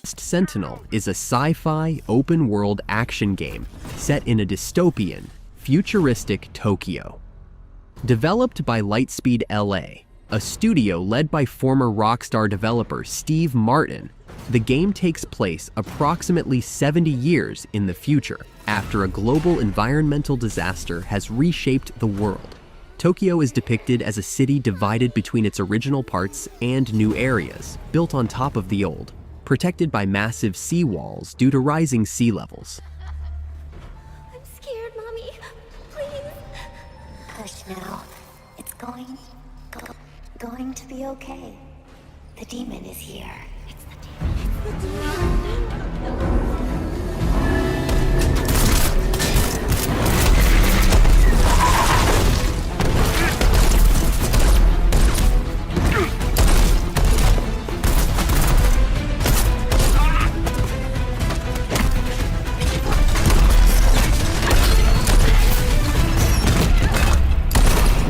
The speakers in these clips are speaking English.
Sentinel is a sci-fi, open-world action game set in a dystopian, futuristic Tokyo. Developed by Lightspeed LA, a studio led by former Rockstar developer Steve Martin, the game takes place approximately 70 years in the future after a global environmental disaster has reshaped the world. Tokyo is depicted as a city divided between its original parts and new areas, built on top of the old, protected by massive seawalls due to rising sea levels. I'm scared, Mommy. Please. Hush now. It's going to be okay. The demon is here. It's the demon.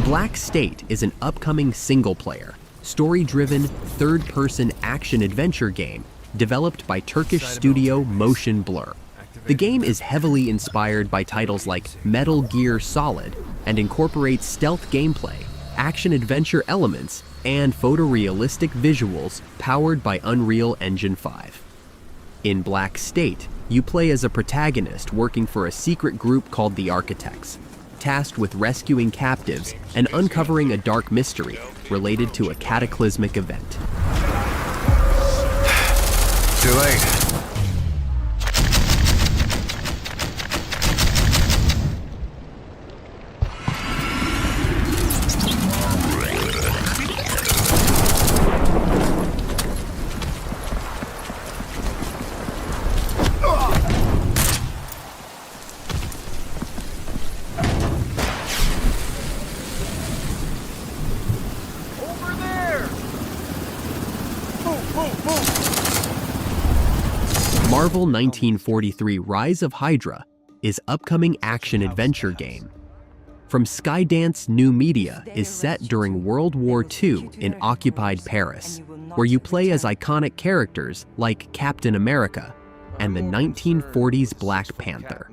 Black State is an upcoming single-player, story-driven, third-person action-adventure game developed by Turkish studio Motion Blur. The game is heavily inspired by titles like Metal Gear Solid and incorporates stealth gameplay, action-adventure elements, and photorealistic visuals powered by Unreal Engine 5. In Black State, you play as a protagonist working for a secret group called the Architects, tasked with rescuing captives and uncovering a dark mystery related to a cataclysmic event. Too late. Marvel 1943 Rise of Hydra is upcoming action-adventure game. From Skydance New Media is set during World War II in occupied Paris, where you play as iconic characters like Captain America and the 1940s Black Panther.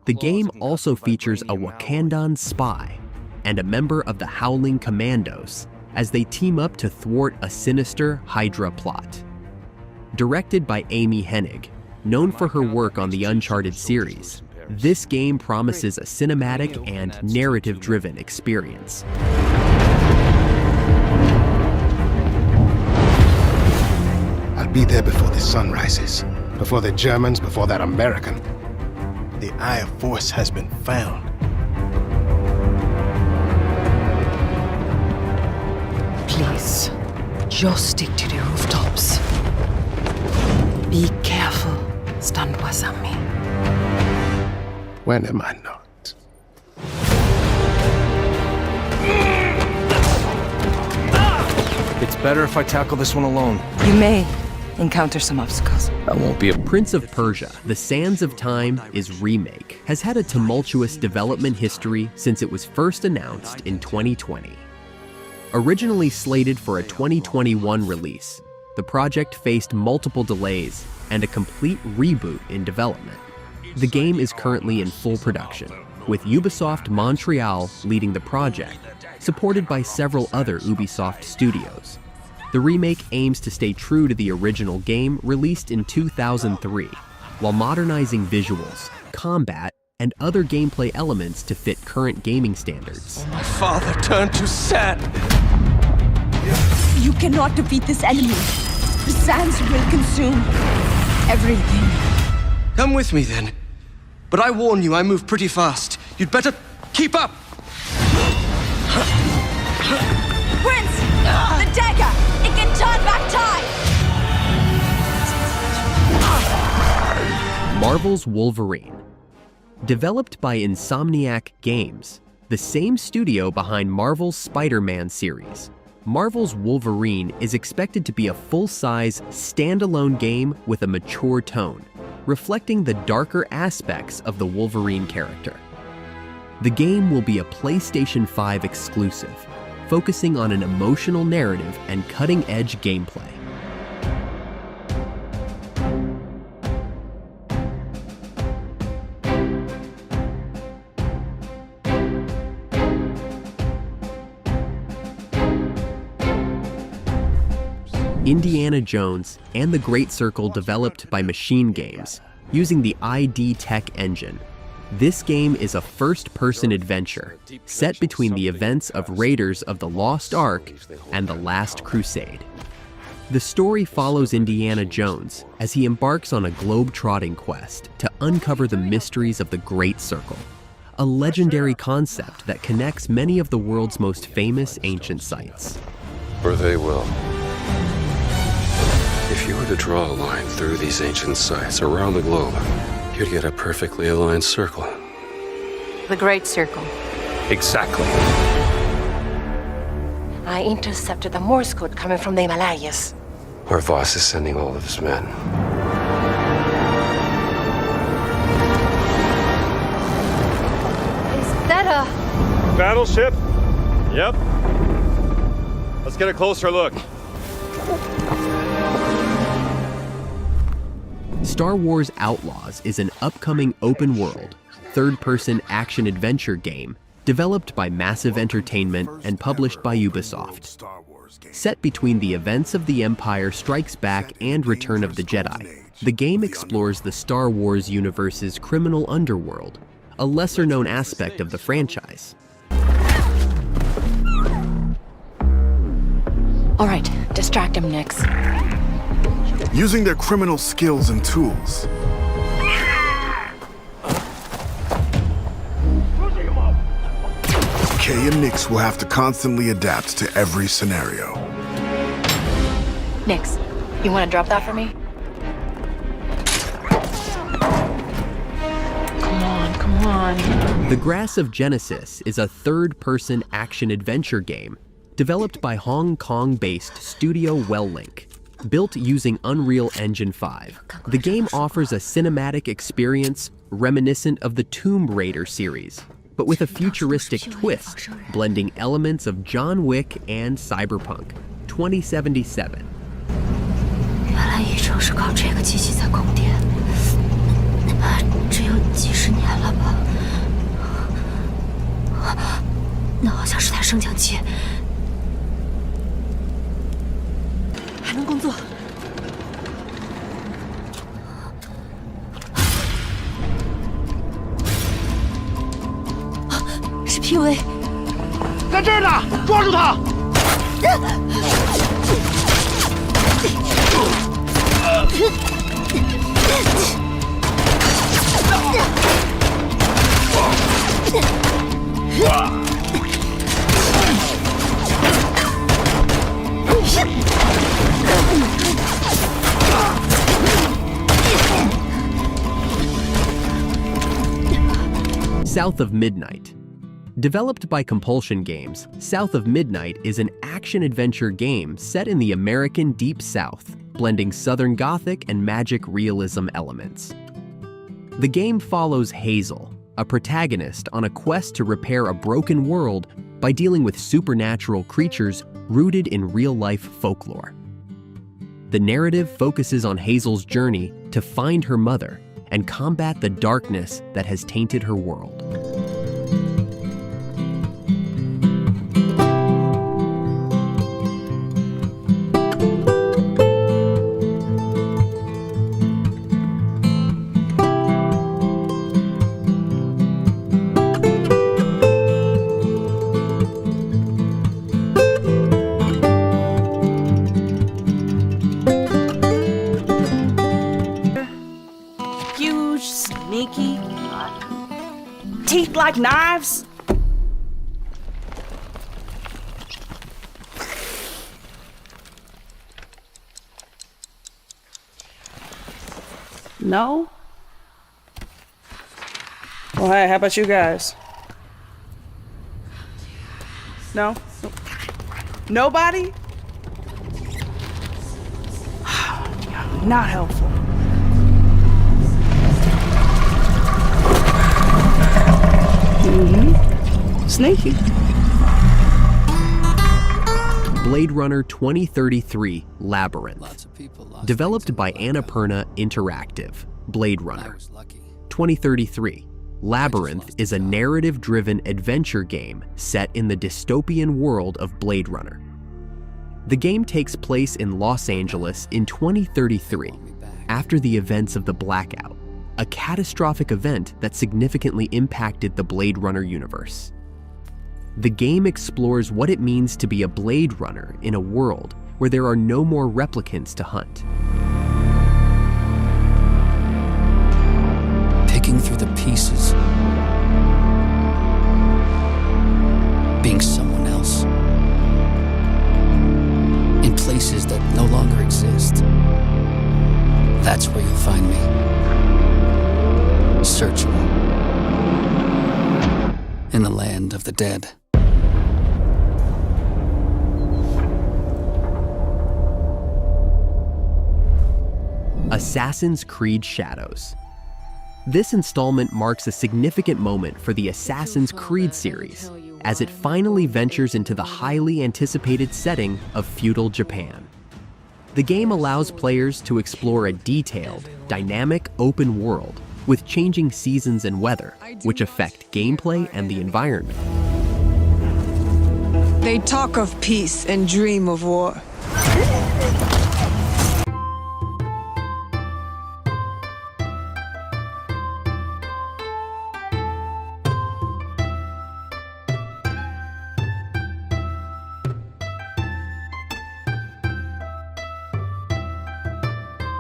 The game also features a Wakandan spy and a member of the Howling Commandos as they team up to thwart a sinister Hydra plot. Directed by Amy Hennig, known for her work on the Uncharted series, this game promises a cinematic and narrative-driven experience. I'll be there before the sun rises, before the Germans, before that American. The Eye of Force has been found. Please, just stick to the rooftops. Be careful, stand beside me. When am I not? It's better if I tackle this one alone. You may encounter some obstacles. I won't be a... Prince of Persia: The Sands of Time is Remake has had a tumultuous development history since it was first announced in 2020. Originally slated for a 2021 release, the project faced multiple delays and a complete reboot in development. The game is currently in full production, with Ubisoft Montreal leading the project, supported by several other Ubisoft studios. The remake aims to stay true to the original game released in 2003, while modernizing visuals, combat, and other gameplay elements to fit current gaming standards. My father turned to sand. You cannot defeat this enemy. The sands will consume everything. Come with me then. But I warn you, I move pretty fast. You'd better keep up! Prince! The dagger! It can turn back time! Marvel's Wolverine. Developed by Insomniac Games, the same studio behind Marvel's Spider-Man series, Marvel's Wolverine is expected to be a full-size, standalone game with a mature tone, reflecting the darker aspects of the Wolverine character. The game will be a PlayStation 5 exclusive, focusing on an emotional narrative and cutting-edge gameplay. Indiana Jones and the Great Circle developed by Machine Games, using the ID Tech engine. This game is a first-person adventure set between the events of Raiders of the Lost Ark and The Last Crusade. The story follows Indiana Jones as he embarks on a globe-trotting quest to uncover the mysteries of the Great Circle, a legendary concept that connects many of the world's most famous ancient sites. Or they will. If you were to draw a line through these ancient sites around the globe, you'd get a perfectly aligned circle. The Great Circle. Exactly. I intercepted the Morse code coming from the Himalayas. Where Voss is sending all of his men. Is that a... battleship? Yep. Let's get a closer look. Star Wars Outlaws is an upcoming open-world, third-person action-adventure game developed by Massive Entertainment and published by Ubisoft. Set between the events of The Empire Strikes Back and Return of the Jedi, the game explores the Star Wars universe's criminal underworld, a lesser-known aspect of the franchise. All right, distract him, Nix. Using their criminal skills and tools. Kay and Nix will have to constantly adapt to every scenario. Nix, you want to drop that for me? Come on. The Grass of Genesis is a third-person action-adventure game developed by Hong Kong-based studio Wellink. Built using Unreal Engine 5, the game offers a cinematic experience reminiscent of the Tomb Raider series, but with a futuristic twist, blending elements of John Wick and Cyberpunk 2077. 原来宇宙是靠这个机器在供电，只有几十年了吧？那好像是台升降机。 还能工作。是 PV， 在这儿呢，抓住他！South of Midnight. Developed by Compulsion Games, South of Midnight is an action-adventure game set in the American Deep South, blending Southern Gothic and magic realism elements. The game follows Hazel, a protagonist on a quest to repair a broken world by dealing with supernatural creatures rooted in real-life folklore. The narrative focuses on Hazel's journey to find her mother and combat the darkness that has tainted her world. Sneaky. Teeth like knives. No? Well, hey, how about you guys? No? Nobody? Not helpful. Sneaky. Blade Runner 2033 Labyrinth. Developed by Annapurna Interactive, Blade Runner 2033 Labyrinth is a narrative-driven adventure game set in the dystopian world of Blade Runner. The game takes place in Los Angeles in 2033, after the events of the Blackout, a catastrophic event that significantly impacted the Blade Runner universe. The game explores what it means to be a Blade Runner in a world where there are no more replicants to hunt. Picking through the pieces. Being someone else. In places that no longer exist. That's where you'll find me. Searching. In the land of the dead. Assassin's Creed Shadows. This installment marks a significant moment for the Assassin's Creed series, as it finally ventures into the highly anticipated setting of feudal Japan. The game allows players to explore a detailed, dynamic open world with changing seasons and weather, which affect gameplay and the environment. They talk of peace and dream of war.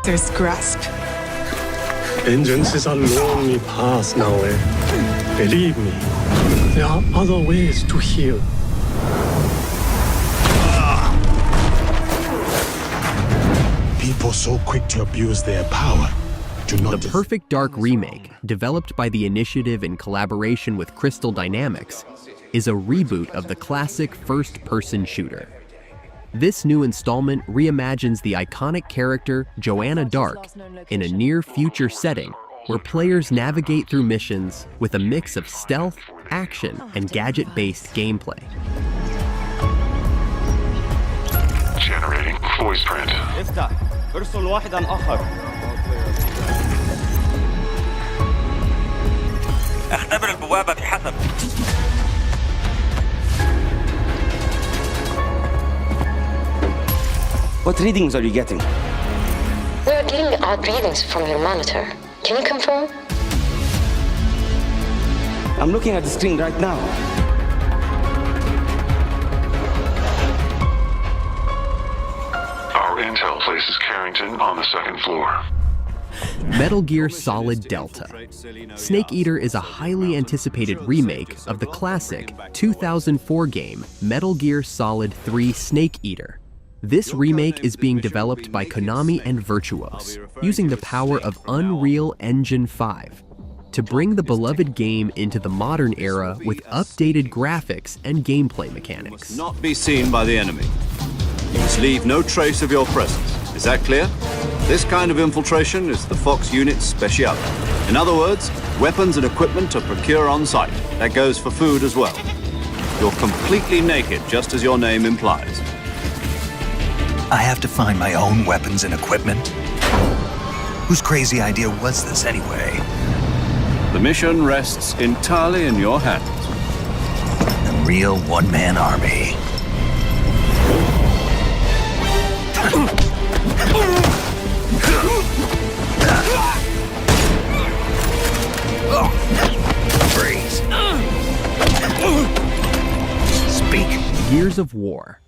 There's grasp. Vengeance is a lonely path now, eh? Believe me, there are other ways to heal. People so quick to abuse their power do not. The Perfect Dark remake, developed by the Initiative in collaboration with Crystal Dynamics, is a reboot of the classic first-person shooter. This new installment reimagines the iconic character Joanna Dark in a near-future setting where players navigate through missions with a mix of stealth, action, and gadget-based gameplay. Generating voice print. ارسل واحدا آخر. اختبر البوابة بحسب. What readings are you getting? We are getting odd readings from your monitor. Can you confirm? I'm looking at the screen right now. Our intel places Carrington on the second floor. Metal Gear Solid Delta. Snake Eater is a highly anticipated remake of the classic 2004 game Metal Gear Solid 3 Snake Eater. This remake is being developed by Konami and Virtuos, using the power of Unreal Engine 5 to bring the beloved game into the modern era with updated graphics and gameplay mechanics. You must not be seen by the enemy. You must leave no trace of your presence. Is that clear? This kind of infiltration is the Fox unit's speciality. In other words, weapons and equipment to procure on site. That goes for food as well. You're completely naked, just as your name implies. I have to find my own weapons and equipment? Whose crazy idea was this anyway? The mission rests entirely in your hands. A real one-man army. Freeze. Speak. Gears of War.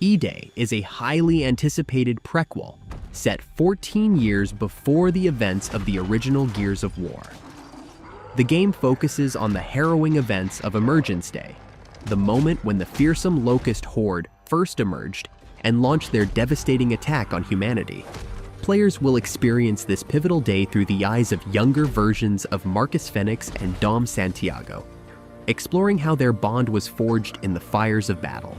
E-Day is a highly anticipated prequel set 14 years before the events of the original Gears of War. The game focuses on the harrowing events of Emergence Day, the moment when the fearsome Locust Horde first emerged and launched their devastating attack on humanity. Players will experience this pivotal day through the eyes of younger versions of Marcus Fenix and Dom Santiago, exploring how their bond was forged in the fires of battle.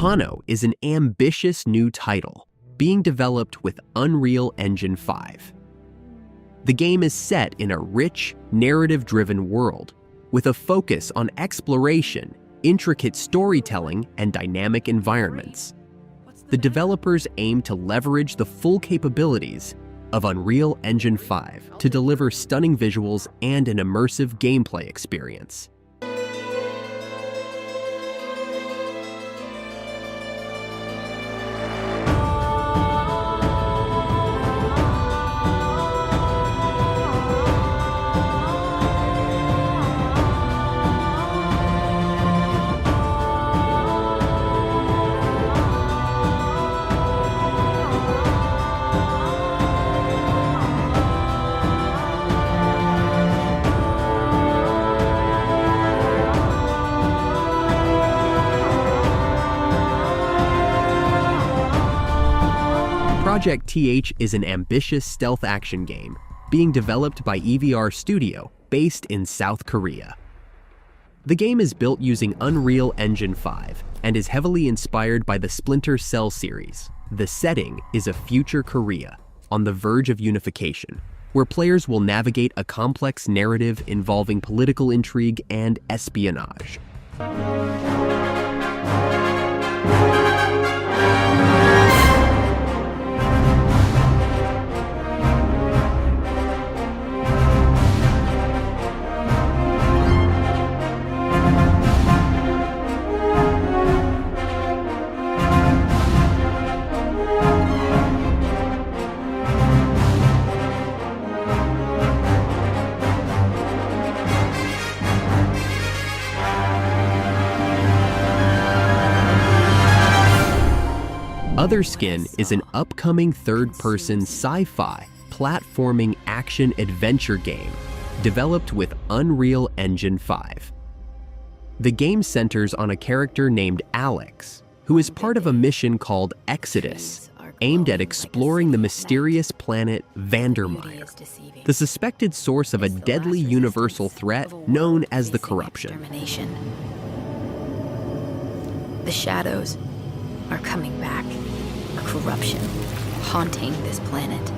Hanno is an ambitious new title being developed with Unreal Engine 5. The game is set in a rich, narrative-driven world with a focus on exploration, intricate storytelling, and dynamic environments. The developers aim to leverage the full capabilities of Unreal Engine 5 to deliver stunning visuals and an immersive gameplay experience. Project TH is an ambitious stealth action game being developed by EVR Studio based in South Korea. The game is built using Unreal Engine 5 and is heavily inspired by the Splinter Cell series. The setting is a future Korea on the verge of unification, where players will navigate a complex narrative involving political intrigue and espionage. Otherskin is an upcoming third-person sci-fi platforming action-adventure game developed with Unreal Engine 5. The game centers on a character named Alex, who is part of a mission called Exodus, aimed at exploring the mysterious planet Vandermeer, the suspected source of a deadly universal threat known as the Corruption. The shadows are coming back. A corruption haunting this planet.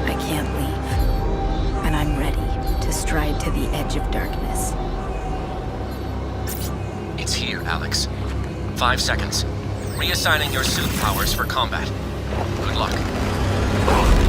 I can't leave, and I'm ready to stride to the edge of darkness. It's here, Alex. 5 seconds. Reassigning your suit powers for combat. Good luck.